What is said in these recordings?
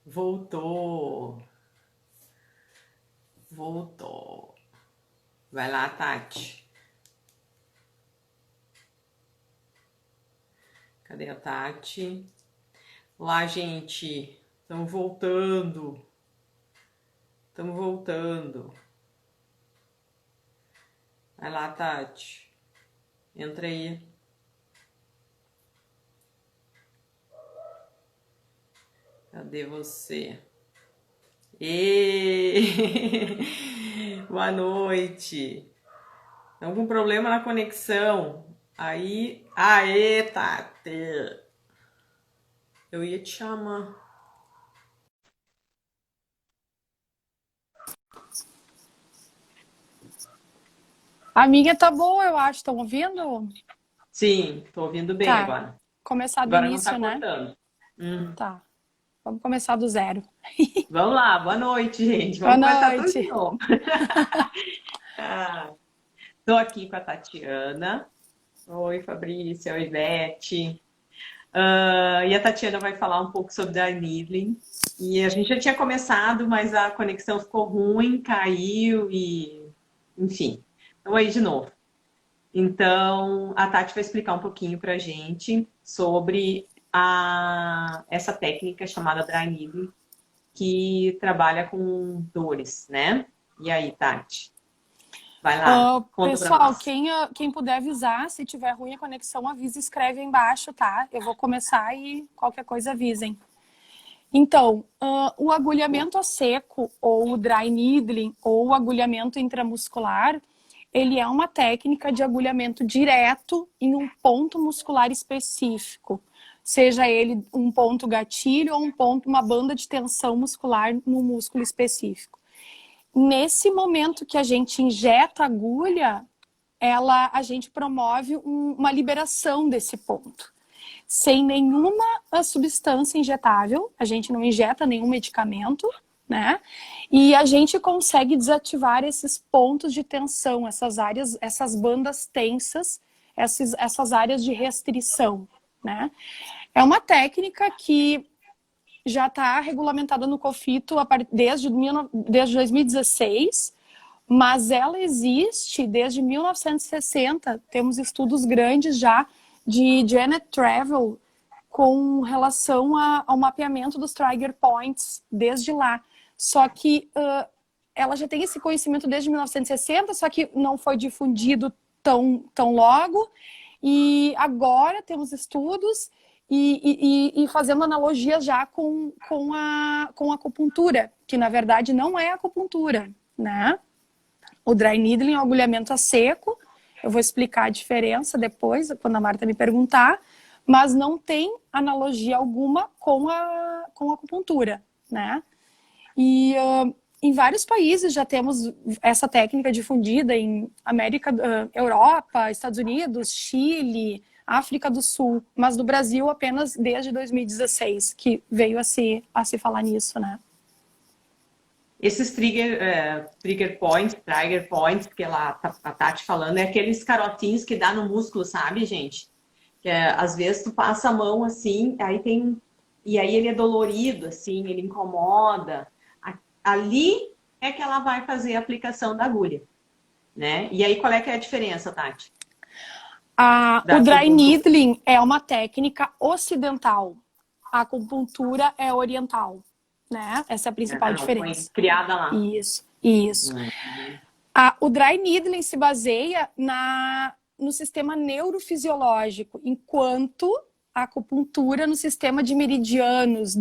Voltou. Voltou. Vai lá, Tati. Cadê a Tati? Olá, gente. Estamos voltando. Estamos voltando. Vai lá, Tati. Entra aí. Cadê você? Boa noite. Estamos com problema na conexão. Aí. Aê, Tati. Eu ia te chamar. A minha tá boa, eu acho. Estão ouvindo? Sim, tô ouvindo bem Tá. agora. Começar do Agora não tá início, né? cortando. Tá. Vamos começar do zero. Vamos lá, boa noite, gente. Boa Vamos começar tudo de noite. novo. Ah, tô aqui com a Tatiana. Oi, Fabrícia. Oi, Beth. E a Tatiana vai falar um pouco sobre a Needling. E a gente já tinha começado, mas a conexão ficou ruim, caiu e... Enfim, então aí de novo. Então, a Tati vai explicar um pouquinho pra gente sobre essa técnica chamada Dry Needling, que trabalha com dores, né? E aí, Tati? Vai lá, conta pra Pessoal, nós. quem puder avisar, se tiver ruim a conexão, avisa e escreve aí embaixo, tá? Eu vou começar e qualquer coisa avisem. Então, o agulhamento a seco, ou o dry needling, ou o agulhamento intramuscular, ele é uma técnica de agulhamento direto em um ponto muscular específico. Seja ele um ponto gatilho ou uma banda de tensão muscular no músculo específico. Nesse momento que a gente injeta a agulha, a gente promove uma liberação desse ponto. Sem nenhuma substância injetável, a gente não injeta nenhum medicamento, né? E a gente consegue desativar esses pontos de tensão, essas áreas, essas bandas tensas, essas áreas de restrição, né? É uma técnica que já está regulamentada no COFITO desde 2016, mas ela existe desde 1960. Temos estudos grandes já de Janet Travel com relação ao mapeamento dos trigger points desde lá. Só que ela já tem esse conhecimento desde 1960, só que não foi difundido tão logo. E agora temos estudos e fazendo analogias já com a acupuntura, que na verdade não é acupuntura, né? O dry needling é um agulhamento a seco. Eu vou explicar a diferença depois, quando a Marta me perguntar, mas não tem analogia alguma com a acupuntura, né? E em vários países já temos essa técnica difundida em Europa, Estados Unidos, Chile, África do Sul, mas no Brasil apenas desde 2016 que veio a se falar nisso, né? Esses trigger points que a Tati falando, é aqueles carotinhos que dá no músculo, sabe, gente? Que às vezes tu passa a mão assim, e aí ele é dolorido, assim, ele incomoda. Ali é que ela vai fazer a aplicação da agulha, né? E aí qual é que é a diferença, Tati? O dry needling é uma técnica ocidental. A acupuntura é oriental, né? Essa é a principal diferença. Foi criada lá. Isso. O dry needling se baseia no sistema neurofisiológico, enquanto a acupuntura no sistema de meridianos,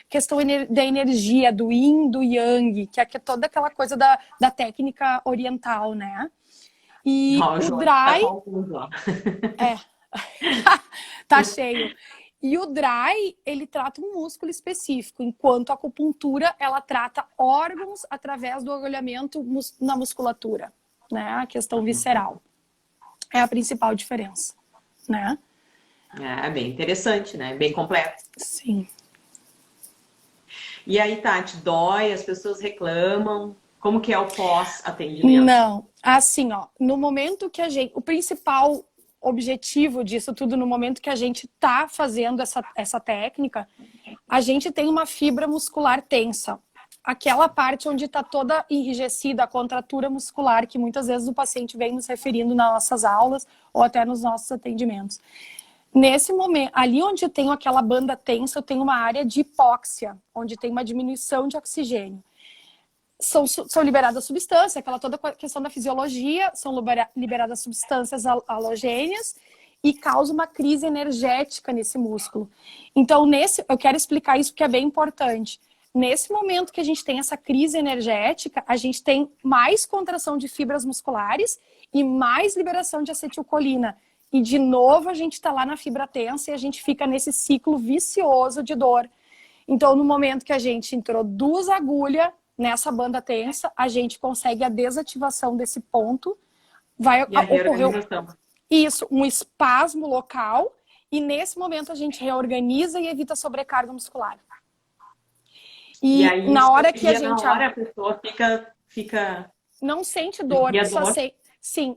questão da energia, do yin, do yang, que é toda aquela coisa da técnica oriental, né? E o dry... Tá confuso, ó. Tá cheio. E o dry, ele trata um músculo específico, enquanto a acupuntura, ela trata órgãos através do agulhamento na musculatura, né? A questão visceral. É a principal diferença, né? É bem interessante, né? Bem completo. Sim. E aí, Tati, dói, as pessoas reclamam. Como que é o pós-atendimento? Não, assim, ó, no momento que o principal objetivo disso tudo, no momento que a gente tá fazendo essa técnica, A gente tem uma fibra muscular tensa. Aquela parte onde está toda enrijecida, a contratura muscular, que muitas vezes o paciente vem nos referindo nas nossas aulas ou até nos nossos atendimentos. Nesse momento, ali onde eu tenho aquela banda tensa, eu tenho uma área de hipóxia, onde tem uma diminuição de oxigênio. São liberadas substâncias, aquela toda questão da fisiologia, são liberadas substâncias halogêneas e causa uma crise energética nesse músculo. Então, eu quero explicar isso porque é bem importante. Nesse momento que a gente tem essa crise energética, a gente tem mais contração de fibras musculares e mais liberação de acetilcolina. E, de novo, a gente está lá na fibra tensa e a gente fica nesse ciclo vicioso de dor. Então, no momento que a gente introduz a agulha nessa banda tensa, a gente consegue a desativação desse ponto. Vai ocorrer isso, um espasmo local. E, nesse momento, a gente reorganiza e evita sobrecarga muscular. E aí, na hora que a gente... a pessoa fica... Não sente dor,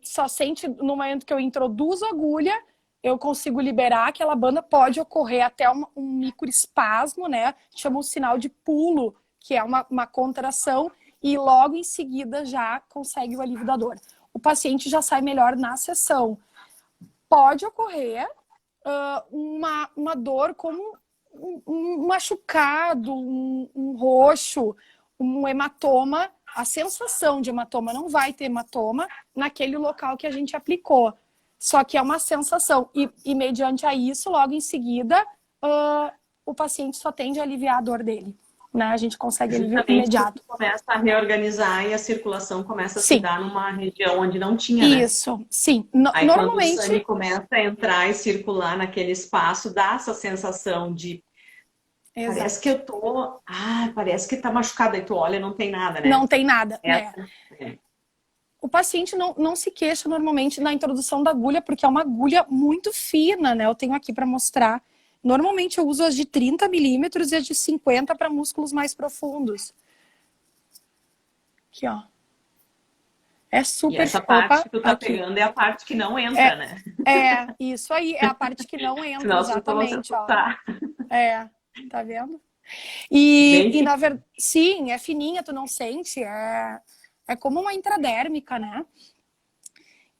só sente no momento que eu introduzo a agulha, eu consigo liberar aquela banda, pode ocorrer até um microespasmo, né? Chama um sinal de pulo, que é uma contração, e logo em seguida já consegue o alívio da dor. O paciente já sai melhor na sessão. Pode ocorrer uma dor como um machucado, um roxo, um hematoma. A sensação de hematoma não vai ter hematoma naquele local que a gente aplicou. Só que é uma sensação. E mediante a isso, logo em seguida, o paciente só tende a aliviar a dor dele. Né? A gente consegue alívio imediato. Começa a reorganizar e a circulação começa a se dar numa região onde não tinha, né? Isso, sim. Aí, normalmente, quando o sangue começa a entrar e circular naquele espaço, dá essa sensação de... Exato. Parece que eu tô... parece que tá machucada. Aí tu olha, não tem nada, né? Não tem nada, O paciente não se queixa normalmente na introdução da agulha, porque é uma agulha muito fina, né? Eu tenho aqui para mostrar. Normalmente eu uso as de 30 milímetros e as de 50 para músculos mais profundos. Aqui, ó. É super... E essa parte que tu tá pegando é a parte que não entra, né? Isso aí. É a parte que não entra, senão exatamente. Ó. Tá vendo? E na verdade, sim, é fininha, tu não sente. É como uma intradérmica, né?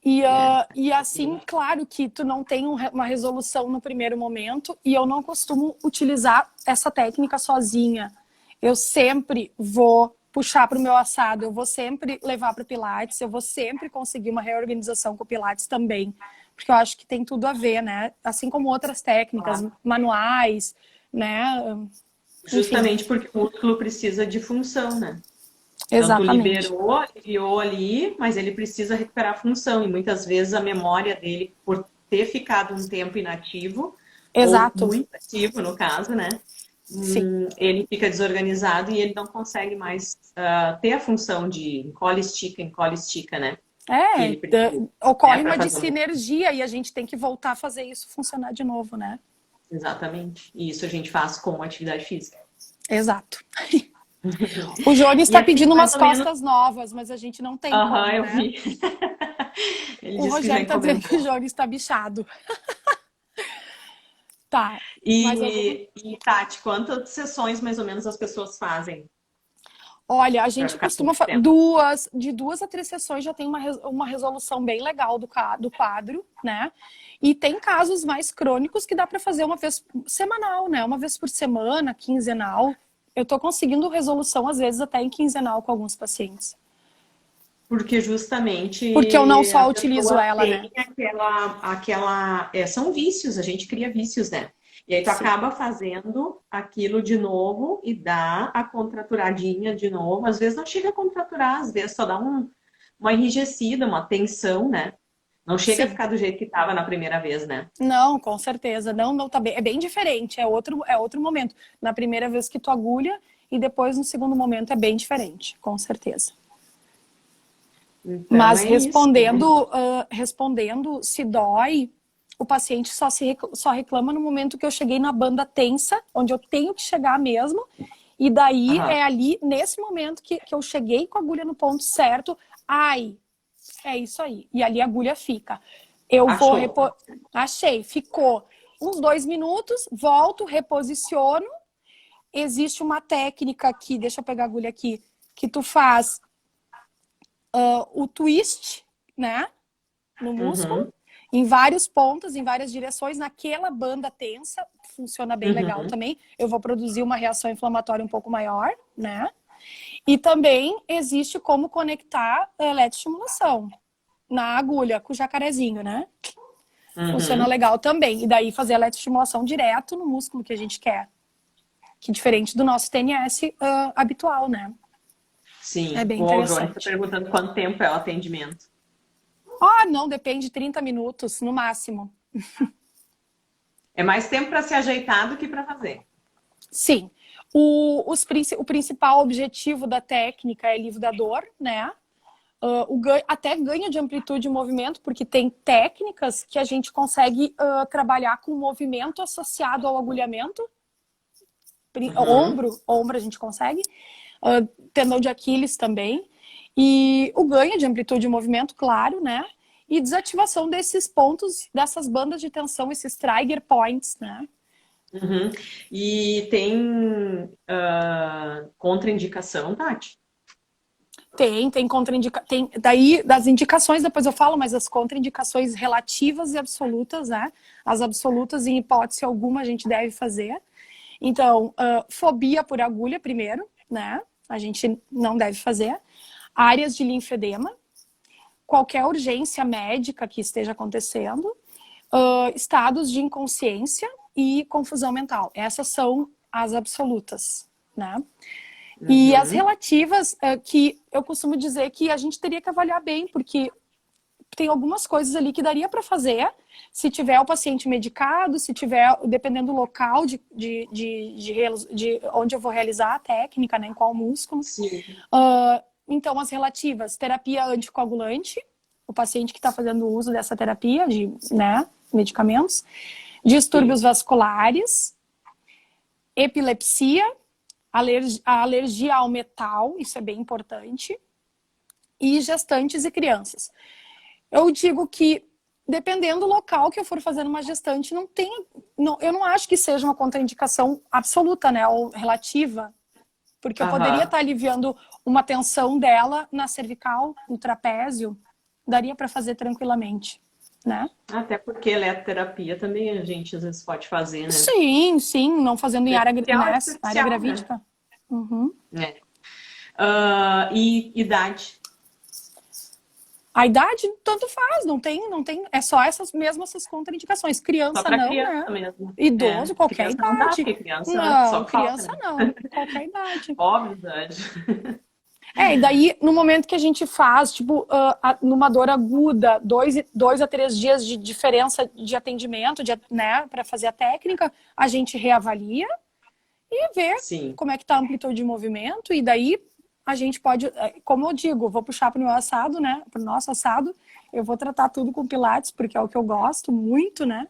E assim, claro que tu não tem uma resolução no primeiro momento e eu não costumo utilizar essa técnica sozinha. Eu sempre vou puxar para o meu assado, eu vou sempre levar para o Pilates, eu vou sempre conseguir uma reorganização com o Pilates também. Porque eu acho que tem tudo a ver, né? Assim como outras técnicas manuais, né? Justamente porque o músculo precisa de função, né? Exatamente. Então, aliviou ali, mas ele precisa recuperar a função. E muitas vezes a memória dele, por ter ficado um tempo inativo, ou muito ativo no caso, né? Sim. Ele fica desorganizado e ele não consegue mais ter a função de encolhe, estica, né? Ocorre uma dissinergia e a gente tem que voltar a fazer isso funcionar de novo, né? Exatamente. E isso a gente faz com atividade física. Exato. O Jones está pedindo umas costas novas, mas a gente não tem como, eu né? vi. O Rogério está dizendo que o Jones está bichado. Tá. E, Tati, quantas sessões mais ou menos as pessoas fazem? Olha, a gente costuma fazer de 2 a 3 sessões já tem uma resolução bem legal do quadro, né? E tem casos mais crônicos que dá para fazer uma vez semanal, né? Uma vez por semana, quinzenal. Eu tô conseguindo resolução, às vezes, até em quinzenal com alguns pacientes. Porque justamente... Porque eu não só utilizo ela, né? São vícios, a gente cria vícios, né? E aí tu acaba fazendo aquilo de novo e dá a contraturadinha de novo. Às vezes não chega a contraturar, às vezes só dá uma enrijecida, uma tensão, né? Não chega a ficar do jeito que estava na primeira vez, né? Não, com certeza. Não tá bem. É bem diferente, é outro momento. Na primeira vez que tu agulha e depois no segundo momento é bem diferente, com certeza. Então, mas respondendo se dói, o paciente só reclama no momento que eu cheguei na banda tensa, onde eu tenho que chegar mesmo, e daí é ali, nesse momento que eu cheguei com a agulha no ponto certo, é isso aí. E ali a agulha fica. Achei, ficou uns 2 minutos, volto, reposiciono existe uma técnica aqui, deixa eu pegar a agulha aqui, que tu faz o twist, né, no músculo, em vários pontos, em várias direções, naquela banda tensa, funciona bem legal também. Eu vou produzir uma reação inflamatória um pouco maior, né? E também existe como conectar a eletroestimulação na agulha, com o jacarezinho, né? Funciona legal também. E daí fazer a eletroestimulação direto no músculo que a gente quer. Que é diferente do nosso TNS habitual, né? Sim. É bem O João está interessante. perguntando quanto tempo é o atendimento. Não, depende, 30 minutos no máximo. É mais tempo para se ajeitar do que para fazer. Sim. O principal objetivo da técnica é alívio da dor, né? Até ganho de amplitude e movimento, porque tem técnicas que a gente consegue trabalhar com movimento associado ao agulhamento. Ombro a gente consegue. Tendão de Aquiles também. E o ganho de amplitude e movimento, claro, né? E desativação desses pontos, dessas bandas de tensão, esses trigger points, né? E tem contraindicação, Tati? Tem contraindicação. Daí, das indicações, depois eu falo, mas as contraindicações relativas e absolutas, né? As absolutas, em hipótese alguma, a gente deve fazer. Então, fobia por agulha, primeiro, né? A gente não deve fazer. Áreas de linfedema, qualquer urgência médica que esteja acontecendo, estados de inconsciência e confusão mental. Essas são as absolutas, né? E as relativas, que eu costumo dizer que a gente teria que avaliar bem, porque tem algumas coisas ali que daria para fazer, se tiver o paciente medicado, se tiver, dependendo do local de onde eu vou realizar a técnica, né, em qual músculo. Sim. Então, as relativas, terapia anticoagulante, o paciente que está fazendo uso dessa terapia, de medicamentos, distúrbios vasculares, epilepsia, a alergia ao metal, isso é bem importante, e gestantes e crianças. Eu digo que, dependendo do local que eu for fazendo uma gestante, eu não acho que seja uma contraindicação absoluta, né, ou relativa, porque eu poderia estar aliviando uma tensão dela na cervical, no trapézio, daria para fazer tranquilamente, né? Até porque eletroterapia também a gente às vezes pode fazer, né? Sim, não fazendo em área gravídica. Né? E idade? A idade, tanto faz, não tem, é só essas contraindicações. Criança só pra não, criança né? mesmo. Idoso, qualquer criança idade. Não, dá, porque criança não, só criança falta, não, qualquer idade. Óbvio, idade. E daí, no momento que a gente faz, tipo, numa dor aguda, 2 a 3 dias de diferença de atendimento, né, para fazer a técnica, a gente reavalia e vê como é que tá a amplitude de movimento, e daí a gente pode, como eu digo, vou puxar pro meu assado, né, pro nosso assado, eu vou tratar tudo com pilates, porque é o que eu gosto muito, né.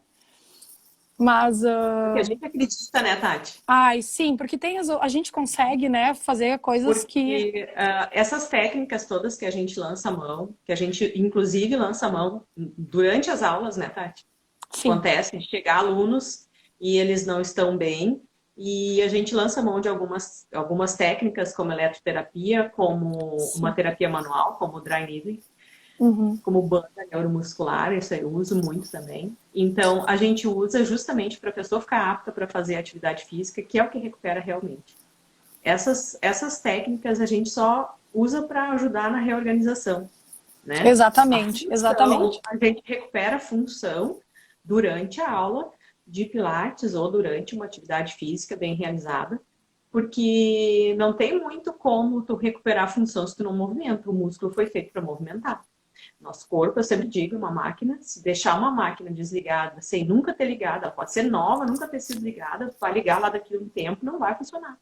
Mas... Porque a gente acredita, né, Tati? Sim, porque a gente consegue, né, fazer coisas porque essas técnicas todas que a gente lança a mão, que a gente inclusive lança a mão durante as aulas, né, Tati? Sim. Acontece de chegar alunos e eles não estão bem, e a gente lança a mão de algumas técnicas, como eletroterapia, como uma terapia manual, como o dry needling, como banda neuromuscular, isso aí eu uso muito também. Então, a gente usa justamente para a pessoa ficar apta para fazer atividade física, que é o que recupera realmente. Essas técnicas a gente só usa para ajudar na reorganização, né? Exatamente. A gente recupera a função durante a aula de pilates ou durante uma atividade física bem realizada, porque não tem muito como tu recuperar a função se tu não movimenta. O músculo foi feito para movimentar. Nosso corpo, eu sempre digo, é uma máquina. Se deixar uma máquina desligada, sem nunca ter ligado, ela pode ser nova, nunca ter sido ligada, vai ligar lá daqui a um tempo, não vai funcionar.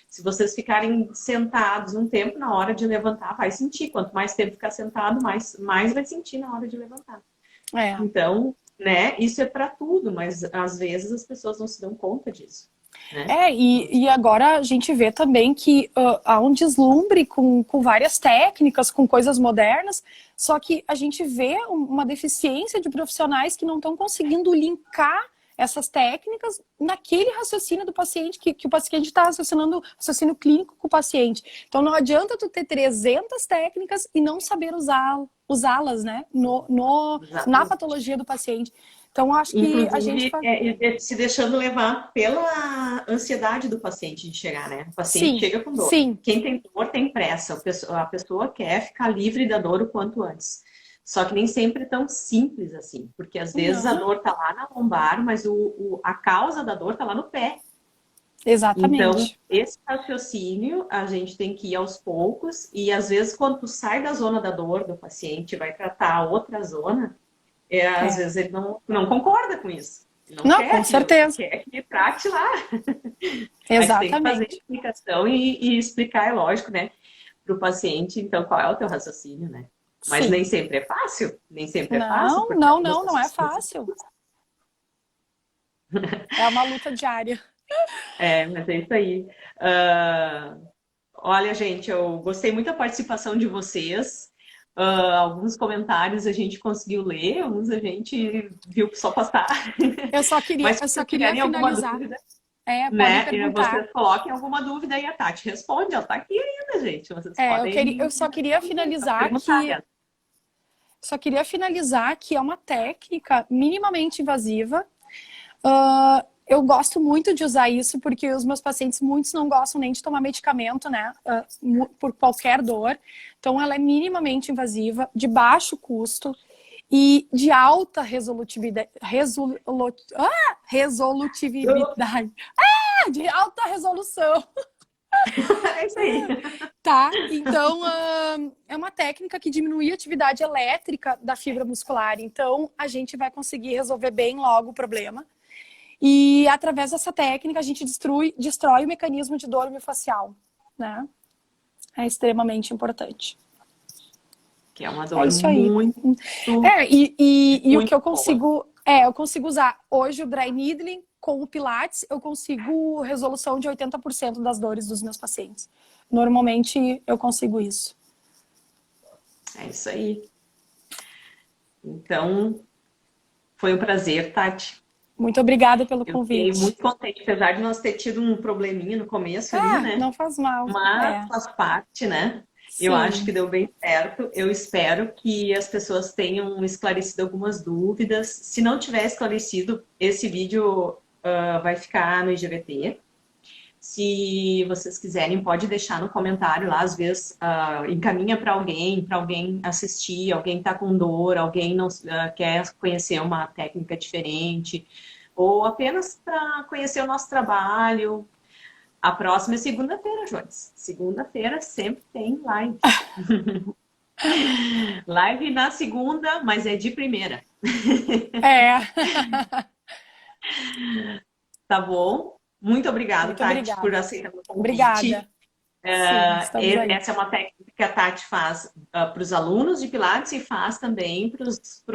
Se vocês ficarem sentados um tempo, na hora de levantar, vai sentir. Quanto mais tempo ficar sentado, mais vai sentir na hora de levantar. Então, né, isso é para tudo, mas às vezes as pessoas não se dão conta disso. Né? E agora a gente vê também que há um deslumbre com várias técnicas, com coisas modernas, só que a gente vê uma deficiência de profissionais que não estão conseguindo linkar essas técnicas naquele raciocínio do paciente, que o paciente está raciocinando, raciocínio clínico com o paciente. Então, não adianta tu ter 300 técnicas e não saber usá-las, né, na patologia do paciente. Então, eu acho que a gente... Inclusive, se deixando levar pela ansiedade do paciente de chegar, né? O paciente chega com dor. Sim. Quem tem dor tem pressa. A pessoa quer ficar livre da dor o quanto antes. Só que nem sempre é tão simples assim. Porque às vezes a dor tá lá na lombar, mas a causa da dor tá lá no pé. Exatamente. Então, esse raciocínio a gente tem que ir aos poucos. E às vezes, quando tu sai da zona da dor do paciente e vai tratar outra zona... Às vezes ele não concorda com isso. Não, quer, com certeza. Quer que trate lá. Exatamente. Tem que fazer explicação e explicar, é lógico, né? Para o paciente, então, qual é o teu raciocínio, né? Mas nem sempre é fácil. Nem sempre é fácil. Não é fácil. É uma luta diária. Mas é isso aí. Olha, gente, eu gostei muito da participação de vocês. Alguns comentários a gente conseguiu ler, alguns a gente viu só passar. Eu só queria finalizar. Dúvida, pode perguntar. Vocês coloquem alguma dúvida e a Tati responde. Ela está aqui ainda, gente. Vocês podem... eu só queria finalizar que... Só queria finalizar que é uma técnica minimamente invasiva. Eu gosto muito de usar isso porque os meus pacientes, muitos não gostam nem de tomar medicamento, né? Por qualquer dor. Então, ela é minimamente invasiva, de baixo custo e de alta resolutividade. De alta resolução. É isso aí. Tá? Então, é uma técnica que diminui a atividade elétrica da fibra muscular. Então, a gente vai conseguir resolver bem logo o problema. E através dessa técnica a gente destrói o mecanismo de dor miofascial, né? É extremamente importante. Que é uma dor muito... E o que eu consigo... eu consigo usar hoje o Dry Needling com o Pilates, eu consigo resolução de 80% das dores dos meus pacientes. Normalmente eu consigo isso. É isso aí. Então, foi um prazer, Tati. Muito obrigada pelo convite. Fiquei muito contente, apesar de nós ter tido um probleminha no começo ali, né? Não faz mal. Mas faz parte, né? Sim. Eu acho que deu bem certo. Eu espero que as pessoas tenham esclarecido algumas dúvidas. Se não tiver esclarecido, esse vídeo vai ficar no IGVT. Se vocês quiserem, pode deixar no comentário lá, às vezes encaminha para alguém assistir, alguém está com dor, alguém não quer conhecer uma técnica diferente, ou apenas para conhecer o nosso trabalho. A próxima é segunda-feira, Jones. Segunda-feira sempre tem live. Live na segunda, mas é de primeira. Tá bom? Muito obrigada, Tati, por aceitar o convite. Obrigada. Essa é uma técnica que a Tati faz para os alunos de Pilates e faz também para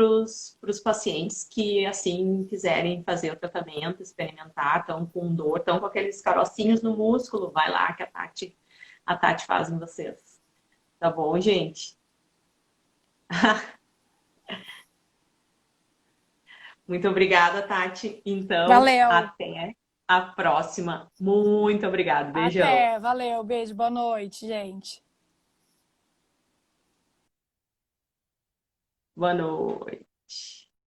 os pacientes que, assim, quiserem fazer o tratamento, experimentar, estão com dor, estão com aqueles carocinhos no músculo, vai lá que a Tati faz em vocês. Tá bom, gente? Muito obrigada, Tati. Então, valeu. Até a próxima. Muito obrigada. Beijão. Valeu. Beijo. Boa noite, gente. Boa noite.